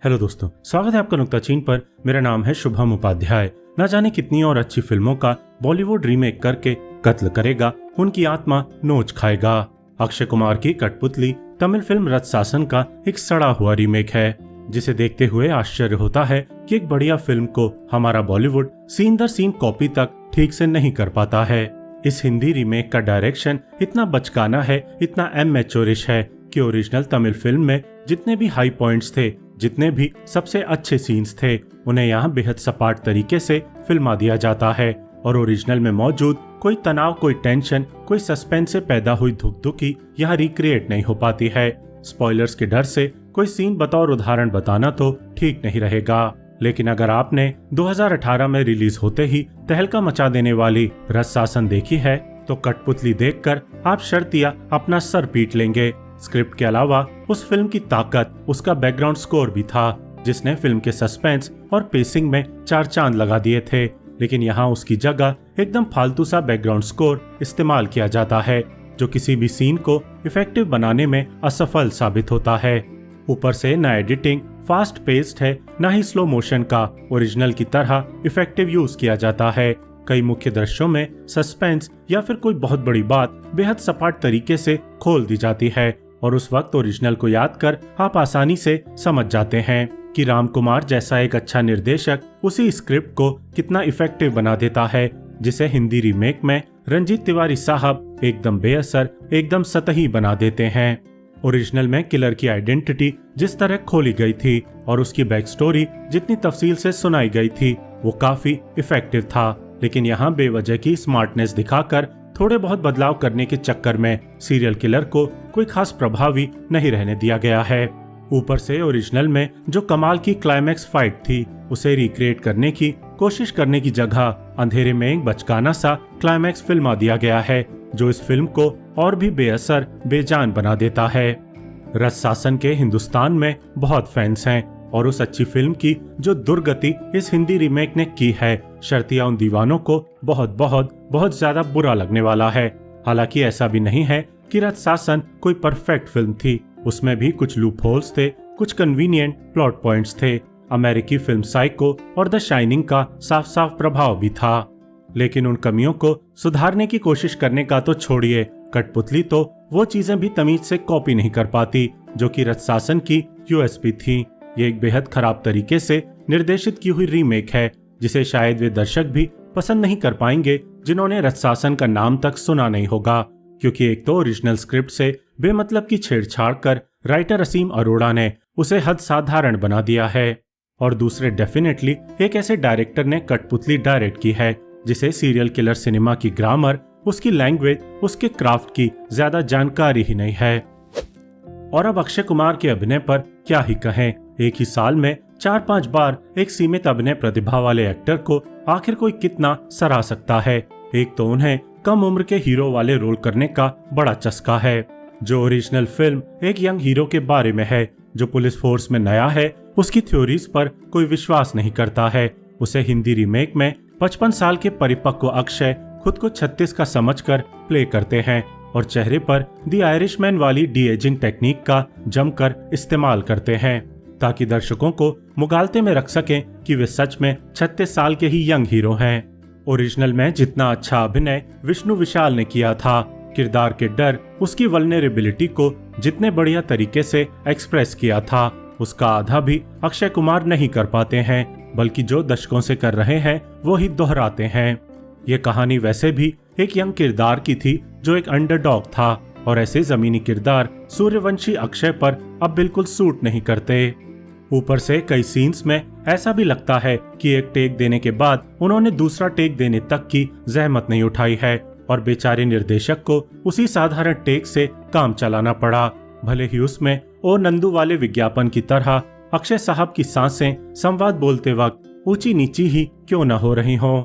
Hello दोस्तों, स्वागत है आपका नुक्ता चीन पर। मेरा नाम है शुभम उपाध्याय। न जाने कितनी और अच्छी फिल्मों का बॉलीवुड रीमेक करके कत्ल करेगा, उनकी आत्मा नोच खाएगा। अक्षय कुमार की कठपुतली तमिल फिल्म रत्सासन का एक सड़ा हुआ रीमेक है, जिसे देखते हुए आश्चर्य होता है कि एक बढ़िया फिल्म को हमारा बॉलीवुड सीन दर सीन कॉपी तक ठीक से नहीं कर पाता है। इस हिंदी रीमेक का डायरेक्शन इतना बचकाना है, इतना एमेच्योरिश है कि ओरिजिनल तमिल फिल्म में जितने भी हाई पॉइंट्स थे, जितने भी सबसे अच्छे सीन्स थे, उन्हें यहाँ बेहद सपाट तरीके से फिल्मा दिया जाता है और ओरिजिनल में मौजूद कोई तनाव, कोई टेंशन, कोई सस्पेंस से पैदा हुई धुक-धुकी यहाँ रिक्रिएट नहीं हो पाती है। स्पॉयलर्स के डर से कोई सीन बतौर उदाहरण बताना तो ठीक नहीं रहेगा, लेकिन अगर आपने 2018 में रिलीज होते ही तहलका मचा देने वाली रत्सासन देखी है तो कठपुतली देखकर आप शर्तिया अपना सर पीट लेंगे। स्क्रिप्ट के अलावा उस फिल्म की ताकत उसका बैकग्राउंड स्कोर भी था, जिसने फिल्म के सस्पेंस और पेसिंग में 4 चांद लगा दिए थे। लेकिन यहाँ उसकी जगह एकदम फालतू सा बैकग्राउंड स्कोर इस्तेमाल किया जाता है, जो किसी भी सीन को इफेक्टिव बनाने में असफल साबित होता है। ऊपर से न एडिटिंग फास्ट पेस्ड है, न ही स्लो मोशन का ओरिजिनल की तरह इफेक्टिव यूज किया जाता है। कई मुख्य दृश्यों में सस्पेंस या फिर कोई बहुत बड़ी बात बेहद सपाट तरीके से खोल दी जाती है और उस वक्त ओरिजिनल को याद कर आप आसानी से समझ जाते हैं कि राम कुमार जैसा एक अच्छा निर्देशक उसी स्क्रिप्ट को कितना इफेक्टिव बना देता है, जिसे हिंदी रीमेक में रंजीत तिवारी साहब एकदम बेअसर, एकदम सतही बना देते हैं। ओरिजिनल में किलर की आइडेंटिटी जिस तरह खोली गई थी और उसकी बैक स्टोरी जितनी तफसील से सुनाई गई थी, वो काफी इफेक्टिव था। लेकिन यहाँ बेवजह की स्मार्टनेस दिखाकर थोड़े बहुत बदलाव करने के चक्कर में सीरियल किलर को कोई खास प्रभावी नहीं रहने दिया गया है। ऊपर से ओरिजिनल में जो कमाल की क्लाइमैक्स फाइट थी, उसे रिक्रिएट करने की कोशिश करने की जगह अंधेरे में एक बचकाना सा क्लाइमैक्स फिल्मा दिया गया है, जो इस फिल्म को और भी बेअसर, बेजान बना देता है। रत्सासन के हिंदुस्तान में बहुत फैंस हैं और उस अच्छी फिल्म की जो दुर्गति इस हिंदी रीमेक ने की है, शर्तिया उन दीवानों को बहुत बहुत बहुत ज्यादा बुरा लगने वाला है। हालांकि ऐसा भी नहीं है कि रत्सासन कोई परफेक्ट फिल्म थी, उसमें भी कुछ लूप होल्स थे, कुछ कन्वीनियंट प्लॉट पॉइंट्स थे। अमेरिकी फिल्म साइको और द शाइनिंग का साफ साफ प्रभाव भी था। लेकिन उन कमियों को सुधारने की कोशिश करने का तो छोड़िए, कठपुतली तो वो चीजें भी तमीज से कॉपी नहीं कर पाती जो कि रत्सासन की यूएसपी थी। ये एक बेहद खराब तरीके से निर्देशित की हुई रीमेक है, जिसे शायद वे दर्शक भी पसंद नहीं कर पाएंगे जिन्होंने रत्सासन का नाम तक सुना नहीं होगा, क्योंकि एक तो ओरिजिनल स्क्रिप्ट से बेमतलब की छेड़छाड़ कर राइटर असीम अरोड़ा ने उसे हद साधारण बना दिया है, और दूसरे डेफिनेटली एक ऐसे डायरेक्टर ने कठपुतली डायरेक्ट की है जिसे सीरियल किलर सिनेमा की ग्रामर, उसकी लैंग्वेज, उसके क्राफ्ट की ज्यादा जानकारी ही नहीं है। और अब अक्षय कुमार के अभिनय पर क्या ही कहें। एक ही साल में 4-5 बार एक सीमित अभिनय प्रतिभा वाले एक्टर को आखिर कोई कितना सराह सकता है। एक तो उन्हें कम उम्र के हीरो वाले रोल करने का बड़ा चस्का है। जो ओरिजिनल फिल्म एक यंग हीरो के बारे में है जो पुलिस फोर्स में नया है, उसकी थ्योरीज पर कोई विश्वास नहीं करता है, उसे हिंदी रीमेक में 55 साल के परिपक्व अक्षय खुद को 36 का समझकर प्ले करते हैं और चेहरे पर दी आयरिशमैन वाली डी एजिंग टेक्निक का जमकर इस्तेमाल करते हैं, ताकि दर्शकों को मुगालते में रख सकें कि वे सच में 36 साल के ही यंग हीरो हैं। ओरिजिनल में जितना अच्छा अभिनय विष्णु विशाल ने किया था, किरदार के डर, उसकी वल्नरेबिलिटी को जितने बढ़िया तरीके से एक्सप्रेस किया था, उसका आधा भी अक्षय कुमार नहीं कर पाते हैं, बल्कि जो दशकों से कर रहे हैं वो ही दोहराते हैं। ये कहानी वैसे भी एक यंग किरदार की थी जो एक अंडरडॉग था, और ऐसे जमीनी किरदार सूर्यवंशी अक्षय पर अब बिल्कुल सूट नहीं करते। ऊपर से कई सीन्स में ऐसा भी लगता है कि एक टेक देने के बाद उन्होंने दूसरा टेक देने तक की जहमत नहीं उठाई है और बेचारे निर्देशक को उसी साधारण टेक से काम चलाना पड़ा, भले ही उसमें ओ नंदू वाले विज्ञापन की तरह अक्षय साहब की सांसें संवाद बोलते वक्त ऊंची नीची ही क्यों न हो रही हों।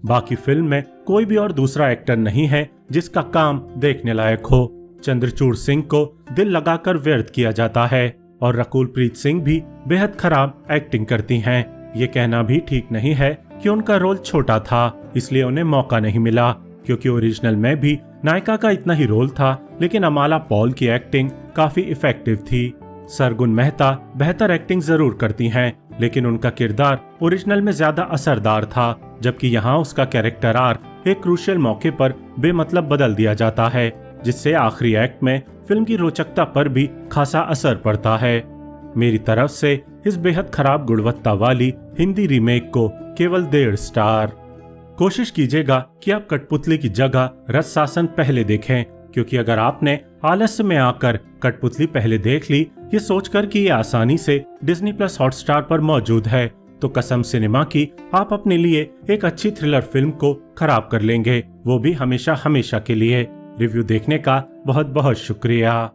बाकी फिल्म में कोई भी और दूसरा एक्टर नहीं है जिसका काम देखने लायक हो। चंद्रचूड़ सिंह को दिल लगाकर व्यर्थ किया जाता है और रकुल प्रीत सिंह भी बेहद खराब एक्टिंग करती हैं। ये कहना भी ठीक नहीं है कि उनका रोल छोटा था इसलिए उन्हें मौका नहीं मिला, क्योंकि ओरिजिनल में भी नायिका का इतना ही रोल था, लेकिन अमाला पॉल की एक्टिंग काफी इफेक्टिव थी। सरगुन मेहता बेहतर एक्टिंग जरूर करती हैं, लेकिन उनका किरदार ओरिजिनल में ज्यादा असरदार था, जबकि यहाँ उसका कैरेक्टर आर्क एक क्रूशियल मौके पर बेमतलब बदल दिया जाता है, जिससे आखिरी एक्ट में फिल्म की रोचकता पर भी खासा असर पड़ता है। मेरी तरफ से इस बेहद खराब गुणवत्ता वाली हिंदी रीमेक को केवल 1.5 स्टार। कोशिश कीजिएगा कि आप कठपुतली की जगह रथ शासन पहले देखें, क्योंकि अगर आपने आलस्य में आकर कठपुतली पहले देख ली ये सोचकर कि ये आसानी से डिज्नी प्लस हॉटस्टार पर मौजूद है, तो कसम सिनेमा की आप अपने लिए एक अच्छी थ्रिलर फिल्म को खराब कर लेंगे, वो भी हमेशा हमेशा के लिए। रिव्यू देखने का बहुत बहुत शुक्रिया।